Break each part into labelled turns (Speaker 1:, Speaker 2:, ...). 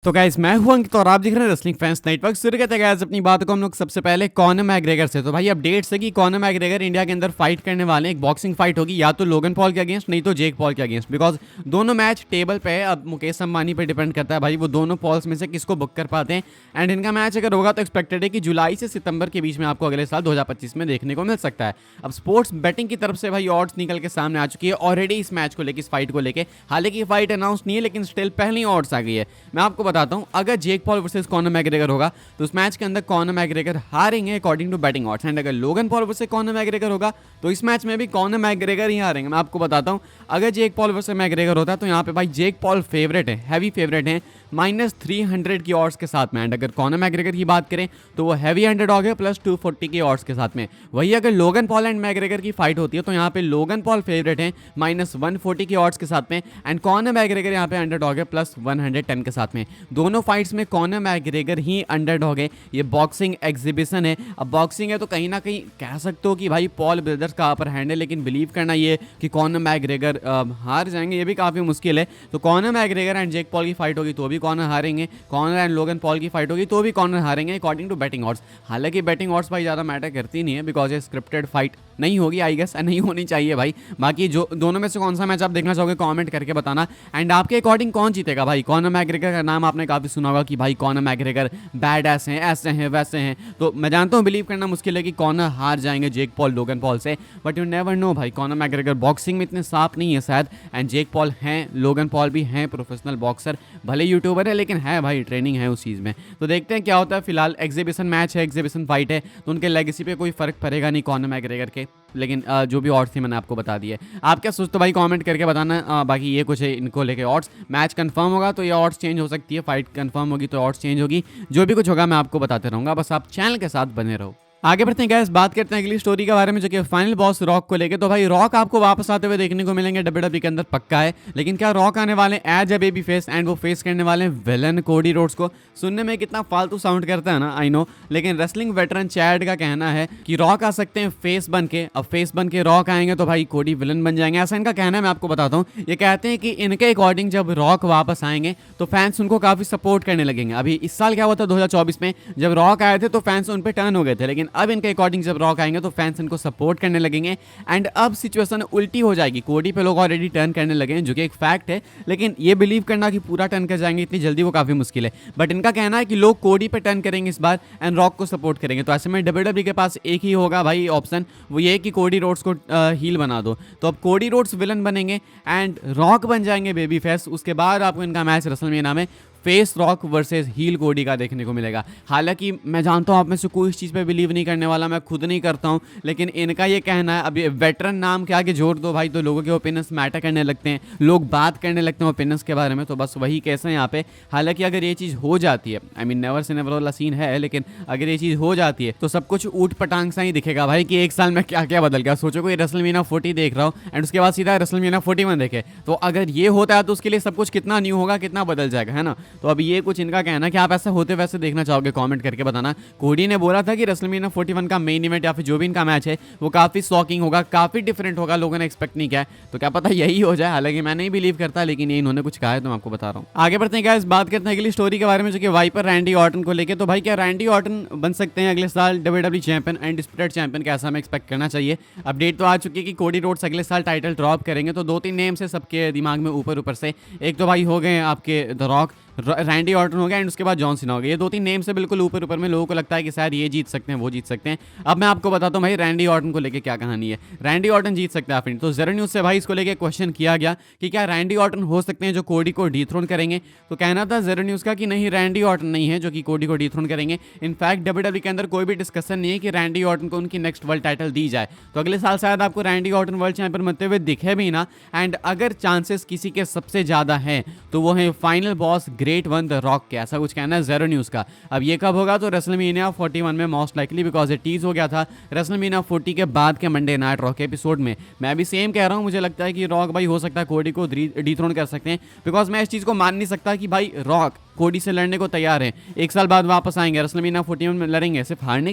Speaker 1: तो गाइस मैं हूं अंकित और आप देख रहे हैं रेसलिंग फैंस नेटवर्क। शुरू करते हैं गाइस अपनी बात को हम लोग सबसे पहले कॉनर मैकग्रेगर से। तो भाई अपडेट्स है कि कॉनर मैकग्रेगर इंडिया के अंदर फाइट करने वाले हैं। एक बॉक्सिंग फाइट होगी या तो लोगन पॉल के अगेंस्ट नहीं तो जेक पॉल के अगेंस्ट, बिकॉज दोनों मैच टेबल पे है। अब मुकेश अंबानी पर डिपेंड करता है भाई वो दोनों पॉल्स में से किसको बुक कर पाते हैं। एंड इनका मैच अगर होगा तो एक्सपेक्टेड है कि जुलाई से सितंबर के बीच में आपको अगले साल 2025 में देखने को मिल सकता है। अब स्पोर्ट्स बेटिंग की तरफ से भाई ऑड्स निकल के सामने आ चुकी है ऑलरेडी इस मैच को लेकर, इस फाइट को लेकर। हालांकि फाइट अनाउंस नहीं है लेकिन स्टिल पहली ऑड्स आ गई है। मैं आपको बताता हूँ, अगर Jake Paul versus Conor McGregor होगा तो उस मैच के अंदर कॉनर मैकग्रेगर हारेंगे according to betting odds. And अगर Logan Paul versus Conor McGregor होगा तो इस मैच में भी कॉनर मैकग्रेगर ही हारेंगे। मैं आपको बताता हूं, अगर जेक पॉल वर्सेस मैकग्रेगर होता है तो यहाँ पे भाई जेक पॉल फेवरेट है, हैवी फेवरेट है -300 की ऑड्स के साथ में। एंड अगर कॉनर मैकग्रेगर की बात करें तो वो हैवी अंडरडॉग है +240 की ऑड्स के साथ में। वही अगर लोगन पॉल एंड मैकग्रेगर की फाइट होती है तो यहाँ पे लोगन पॉल फेवरेट है -140 की ऑड्स के साथ में। एंड कॉनर मैकग्रेगर यहाँ पे अंडरडॉग है +110 के साथ में। दोनों फाइट्स में कॉनर मैकग्रेगर ही अंडरडॉग है। ये बॉक्सिंग एग्जीबिशन है। अब बॉक्सिंग है तो कहीं ना कहीं कह सकते हो कि भाई पॉल ब्रदर्स का अपर हैंड है, लेकिन बिलीव करना ये कि कॉनर मैकग्रेगर हार जाएंगे ये भी काफ़ी मुश्किल है। तो Conor McGregor and Jake Paul की फाइट होगी तो भी कॉनर हारेंगे, कॉनर एंड लोगन पॉल की फाइट होगी तो भी कॉनर हारेंगे अकॉर्डिंग टू बैटिंग ऑड्स। हालांकि बैटिंग ऑड्स भाई ज़्यादा मैटर करती नहीं है बिकॉज ये स्क्रिप्टेड फाइट नहीं होगी, आई गेस नहीं होनी चाहिए भाई। बाकी जो दोनों में से कौन सा मैच आप देखना चाहोगे कमेंट करके बताना। एंड आपके अकॉर्डिंग कौन जीतेगा भाई? कॉनर मैकग्रेगर का नाम आपने काफ़ी सुना होगा कि भाई कॉनर मैकग्रेगर बैड एस हैं, ऐसे हैं वैसे हैं। तो मैं जानता हूँ बिलीव करना मुश्किल है कि कॉनर हार जाएंगे जेक पॉल लोगन पॉल से, बट यू नेवर नो भाई। कॉनर मैकग्रेगर बॉक्सिंग में इतने साफ नहीं है शायद, एंड जेक पॉल हैं, लोगन पॉल भी हैं प्रोफेशनल बॉक्सर, भले यूट्यूबर है लेकिन है भाई, ट्रेनिंग है उस चीज़ में। तो देखते हैं क्या होता है। फिलहाल एग्जीबिशन मैच है, एग्जीबिशन फाइट है, तो उनके लेगेसी पे कोई फर्क पड़ेगा नहीं कॉनर मैकग्रेगर के। लेकिन जो भी ऑड्स थी मैंने आपको बता दिए। आप क्या सोचते हो भाई कमेंट करके बताना। बाकी ये कुछ है इनको लेके ऑड्स। मैच कंफर्म होगा तो ये ऑड्स चेंज हो सकती है, फाइट कंफर्म होगी तो ऑड्स चेंज होगी। जो भी कुछ होगा मैं आपको बताते रहूँगा, बस आप चैनल के साथ बने रहो। आगे बढ़ते हैं गाइस, बात करते हैं अगली स्टोरी के बारे में जो कि फाइनल बॉस रॉक को लेके। तो भाई रॉक आपको वापस आते हुए देखने को मिलेंगे डब्ल्यूडब्ल्यूई के अंदर, पक्का है। लेकिन क्या रॉक आने वाले as a baby face and वो फेस करने वाले विलन कोडी रोड्स को? सुनने में कितना फालतू साउंड करता है ना, आई नो, लेकिन रेसलिंग वेटरन चैड का कहना है कि रॉक आ सकते हैं फेस बन के। अब फेस बन के रॉक आएंगे तो भाई कोडी विलन बन जाएंगे, ऐसा इनका कहना है। मैं आपको बताता हूँ, ये कहते हैं कि इनके अकॉर्डिंग जब रॉक वापस आएंगे तो फैंस उनको काफी सपोर्ट करने लगेंगे। अभी इस साल क्या हुआ था 2024 में, जब रॉक आए थे तो फैंस उन पर टर्न हो गए थे, लेकिन अब इनके अकॉर्डिंग जब रॉक आएंगे तो फैंस इनको सपोर्ट करने लगेंगे। एंड अब सिचुएशन उल्टी हो जाएगी, कोडी पे लोग ऑलरेडी टर्न करने लगे हैं जो कि एक फैक्ट है, लेकिन ये बिलीव करना कि पूरा टर्न कर जाएंगे इतनी जल्दी वो काफी मुश्किल है। बट इनका कहना है कि लोग कोडी पे टर्न करेंगे इस बार एंड रॉक को सपोर्ट करेंगे। तो ऐसे में डब्ल्यूडब्ल्यूई के पास एक ही होगा भाई ऑप्शन, वो ये कि कोडी रोड्स को हील बना दो। तो अब कोडी रोड्स विलन बनेंगे एंड रॉक बन जाएंगे बेबी फेस। उसके बाद आपको इनका मैच रेसलमेनिया में फेस रॉक वर्सेस हील कोडी का देखने को मिलेगा। हालांकि मैं जानता हूँ आप में से कोई इस चीज़ पे बिलीव नहीं करने वाला, मैं खुद नहीं करता हूँ, लेकिन इनका ये कहना है। अब ये वेटरन नाम के आगे जोड़ दो भाई तो लोगों के ओपिनियंस मैटर करने लगते हैं, लोग बात करने लगते हैं ओपिनियंस के बारे में। तो बस वही केस है यहाँ पे। हालांकि अगर ये चीज़ हो जाती है, I mean never say never वाला सीन है, लेकिन अगर ये चीज़ हो जाती है तो सब कुछ ऊट पटांग सा ही दिखेगा भाई कि एक साल में क्या क्या बदल गया। सोचो कोई रेसलमेनिया 40 देख रहा हो एंड उसके बाद सीधा रेसलमेनिया 41 देखे, तो अगर ये होता है तो उसके लिए सब कुछ कितना न्यू होगा, कितना बदल जाएगा, है ना। तो अब ये कुछ का कहना कि आप ऐसा होते वैसे देखना चाहोगे कमेंट करके बताना। कोडी ने बोला था कि रेसलमेनिया 41 का मेन इवेंट या फिर जो भी इनका मैच है वो काफी शॉकिंग होगा, काफी डिफरेंट होगा, लोगों ने एक्सपेक्ट नहीं किया। तो क्या पता यही हो जाए, हालांकि मैं नहीं बिलीव करता, लेकिन ये इन्होंने कुछ कहा है तो मैं आपको बता रहा हूँ। आगे बढ़ते हैं गाइस, बात करते हैं अगली स्टोरी के बारे में जो कि वाइपर रैंडी ऑर्टन को लेकर। तो भाई क्या रैंडी ऑर्टन बन सकते हैं अगले साल WWE champion and disputed champion? कैसा हमें एक्सपेक्ट करना चाहिए? अपडेट तो आ चुकी है कि कोडी रोड्स अगले साल टाइटल ड्रॉप करेंगे। तो 2-3 नेम्स है सबके दिमाग में ऊपर से। एक तो भाई हो गए आपके द रॉक, रैंडी ऑर्टन हो गया एंड उसके बाद जॉन सीना हो गया। ये 2-3 नेम से बिल्कुल ऊपर में लोगों को लगता है कि शायद ये जीत सकते हैं, वो जीत सकते हैं। अब मैं आपको बताता हूँ भाई रैंडी ऑर्टन को लेके क्या कहानी है। रैंडी ऑर्टन जीत सकता है फिर। तो ज़ेरो न्यूज़ से भाई इसको लेके क्वेश्चन किया गया कि क्या रैंडी ऑर्टन हो सकते हैं जो कोडी को डीथ्रोन करेंगे। तो कहना था ज़ेरो न्यूज़ का कि नहीं, रैंडी ऑर्टन नहीं है जो कि कोडी को डीथ्रोन करेंगे। इनफैक्ट डब्ल्यूडब्ल्यूई के अंदर कोई भी डिस्कशन नहीं है कि रैंडी ऑर्टन को उनकी नेक्स्ट वर्ल्ड टाइटल दी जाए। तो अगले साल शायद आपको रैंडी ऑर्टन वर्ल्ड चैंपियन बनते हुए दिखे भी ना। एंड अगर चांसेस किसी के सबसे ज़्यादा हैं तो वो है final boss great one the rock के, ऐसा कुछ कहना है ज़ेरो न्यूज़ का। अब ये कब होगा? तो रेसलमेनिया 41 में मोस्ट लाइकली, बिकॉज ये टीज हो गया था रेसलमेनिया 40 के बाद के मंडे नाइट रॉक एपिसोड में। मैं भी सेम कह रहा हूँ, मुझे लगता है कि रॉक भाई हो सकता है कोडी को डीथ्रोन कर सकते हैं, बिकॉज मैं इस चीज़ को मान नहीं सकता कि भाई रॉक कोडी से लड़ने को तैयार है, एक साल बाद वापस आएंगे रेसलमेनिया 41 में लड़ेंगे, सिर्फ हारने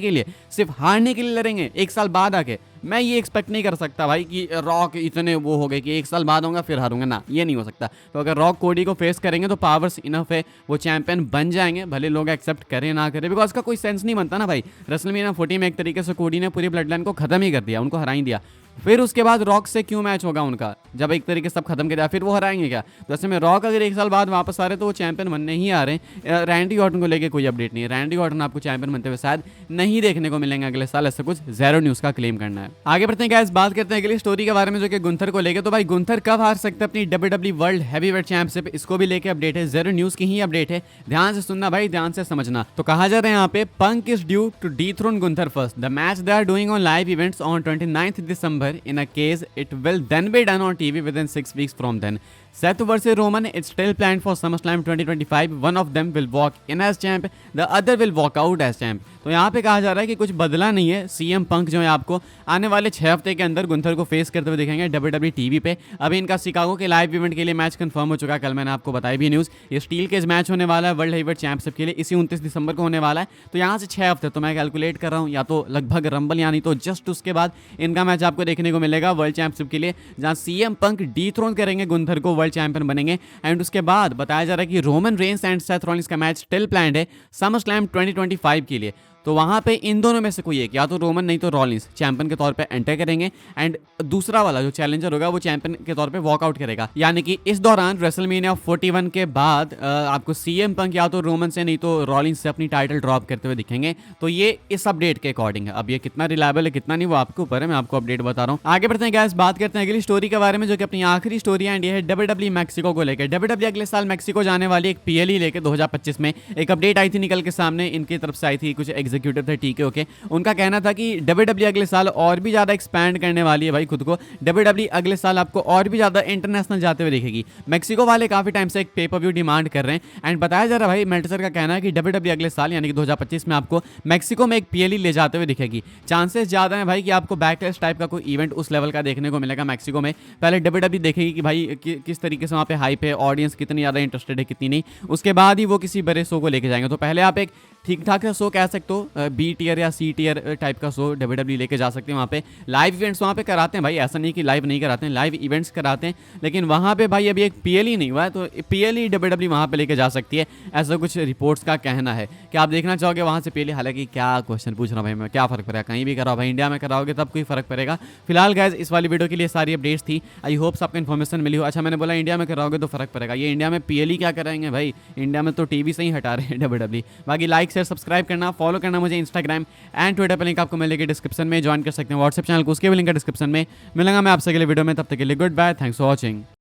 Speaker 1: के लिए लड़ेंगे एक साल बाद आके। मैं ये एक्सपेक्ट नहीं कर सकता भाई कि रॉक इतने वो हो गए कि 1 साल बाद होगा फिर हारूंगा ना, ये नहीं हो सकता। तो अगर रॉक कोडी को फेस करेंगे तो पावर्स इनफ है, वो चैंपियन बन जाएंगे, भले लोग एक्सेप्ट करें ना करें, बिकॉज का कोई सेंस नहीं बनता ना भाई। रेसलमेनिया 40 में एक तरीके से कोडी ने पूरी ब्लड लाइन को खत्म ही कर दिया, उनको हरा ही दिया। फिर उसके बाद रॉक से क्यों मैच होगा उनका, जब एक तरीके से सब खत्म कर दिया फिर वो हराएंगे क्या। तो ऐसे में रॉक अगर 1 साल बाद वापस आ रहे तो वो चैंपियन बनने ही आ रहे हैं। रैंडी ऑर्टन को लेके कोई अपडेट नहीं है, रैंडी ऑर्टन आपको चैंपियन बनते हुए शायद नहीं देखने को मिलेंगे अगले साल, ऐसा कुछ ज़ेरो न्यूज़ का क्लेम करना है। आगे बढ़ते हैं गाइस, बात करते हैं अगली स्टोरी के बारे में जो कि गुंथर को लेके। तो भाई गुंथर कब हार सकते हैं अपनी WWE वर्ल्ड हैवीवेट चैंपियनशिप, इसको भी लेके अपडेट है, ज़ेरो न्यूज़ की ही अपडेट है। ध्यान से सुनना भाई, ध्यान से समझना। तो कहा जा रहा है यहाँ पे Punk is due to dethrone Gunther first, the match they are doing on live events on 29 December in a case it will then be done on TV within 6 weeks from then. Seth versus Roman is still planned for SummerSlam 2025. One of them will walk in as champ, the other will walk out as champ. तो यहाँ पे कहा जा रहा है कि कुछ बदला नहीं है। CM पंक जो है आपको आने वाले 6 हफ्ते के अंदर गुंथर को फेस करते हुए दिखेंगे WWE टीवी पे। अभी इनका शिकागो के लाइव इवेंट के लिए मैच कंफर्म हो चुका है, कल मैंने आपको बताई भी न्यूज़। ये स्टील केज मैच होने वाला है वर्ल्ड हेवीवेट चैंपियनशिप के लिए, इसी 29 दिसंबर को होने वाला है। तो यहाँ से 6 हफ्ते तो मैं कैलकुलेट कर रहा हूँ, या तो लगभग रंबल यानी तो जस्ट उसके बाद इनका मैच आपको देखने को मिलेगा वर्ल्ड चैंपियनशिप के लिए, जहाँ CM पंक डीथ्रोन करेंगे गुंथर को, वर्ल्ड चैंपियन बनेंगे। एंड उसके बाद बताया जा रहा है कि Roman Reigns and Seth Rollins का मैच स्टिल प्लान्ड है समरस्लैम 2025 के लिए। तो वहाँ पे इन दोनों में से कोई एक, या तो रोमन नहीं तो रॉलिंस चैंपियन के तौर पे एंटर करेंगे, एंड दूसरा वाला जो चैलेंजर होगा वो चैंपियन के तौर पे वॉकआउट करेगा। यानी कि इस दौरान रेसलमेनिया 41 के बाद आपको CM पंक या तो रोमन से नहीं तो रॉलिंस से अपनी टाइटल ड्रॉप करते हुए दिखेंगे। तो ये इस अपडेट के अकॉर्डिंग है। अब ये कितना रिलायबल है कितना नहीं वो आपके ऊपर है, मैं आपको अपडेट बता रहा हूँ। आगे बढ़ते हैं गाइस, बात करते हैं अगली स्टोरी के बारे में जो कि अपनी आखिरी स्टोरी है, एंड ये है WWE मैक्सिको को लेकर। WWE अगले साल मैक्सिको जाने वाली एक PLE लेके 2025 में एक अपडेट आई थी निकल के सामने, इनकी तरफ से आई थी, कुछ एग्जीक्यूटिव थे TKO के। उनका कहना था कि WWE अगले साल और भी ज्यादा एक्सपैंड करने वाली है भाई खुद को। WWE अगले साल आपको और भी ज्यादा इंटरनेशनल जाते हुए दिखेगी। मैक्सिको वाले काफी टाइम से एक पे पर व्यू डिमांड कर रहे हैं, एंड बताया जा रहा है भाई मेल्टजर का कहना है कि WWE अगले साल यानी कि 2025 में आपको मैक्सिको में एक PLE ले जाते हुए दिखेगी। चांसेस ज्यादा है भाई कि आपको बैकलैश टाइप का कोई इवेंट उस लेवल का देखने को मिलेगा मैक्सिको में। पहले WWE देखेगी कि भाई किस तरीके से वहाँ पे हाइप है, ऑडियंस कितनी ज्यादा इंटरेस्टेड है कितनी नहीं, उसके बाद ही वो किसी बड़े शो को लेके जाएंगे। तो पहले आप एक ठीक ठाक सा शो कह सकते हो, B टियर या C टियर टाइप का शो WWE लेके जा सकते हैं। वहाँ पे लाइव इवेंट्स वहाँ पे कराते हैं भाई, ऐसा नहीं कि लाइव नहीं कराते हैं, लाइव इवेंट्स कराते हैं। लेकिन वहाँ पे भाई अभी एक PLE नहीं हुआ है, तो PLE WWE वहाँ पे लेके जा सकती है, ऐसा कुछ रिपोर्ट्स का कहना है। कि आप देखना चाहोगे वहाँ से PLE? हालांकि क्या क्वेश्चन पूछ रहा हूँ भाई मैं, क्या फर्क पड़ेगा, कहीं भी कराओ भाई, इंडिया में कराओगे तब कोई फर्क पड़ेगा। फिलहाल गाइस इस वाली वीडियो के लिए सारी अपडेट्स थी, आई होप्स आपको इन्फॉर्मेशन मिली हो। अच्छा मैंने बोला इंडिया में कराओगे तो फर्क पड़ेगा, ये इंडिया में PLE क्या कराएंगे भाई, इंडिया में तो टीवी से ही हटा रहे हैं WWE। बाकी लाइक शेयर सब्सक्राइब करना, फॉलो करना मुझे इंस्टाग्राम एंड ट्विटर पर, लिंक आपको मिलेगी डिस्क्रिप्शन में, ज्वाइन कर सकते हैं व्हाट्सएप चैनल को, उसके भी लिंक है डिस्क्रिप्शन में। मिलूंगा मैं आपसे अगले वीडियो में, तब तक के लिए good bye, thanks for watching.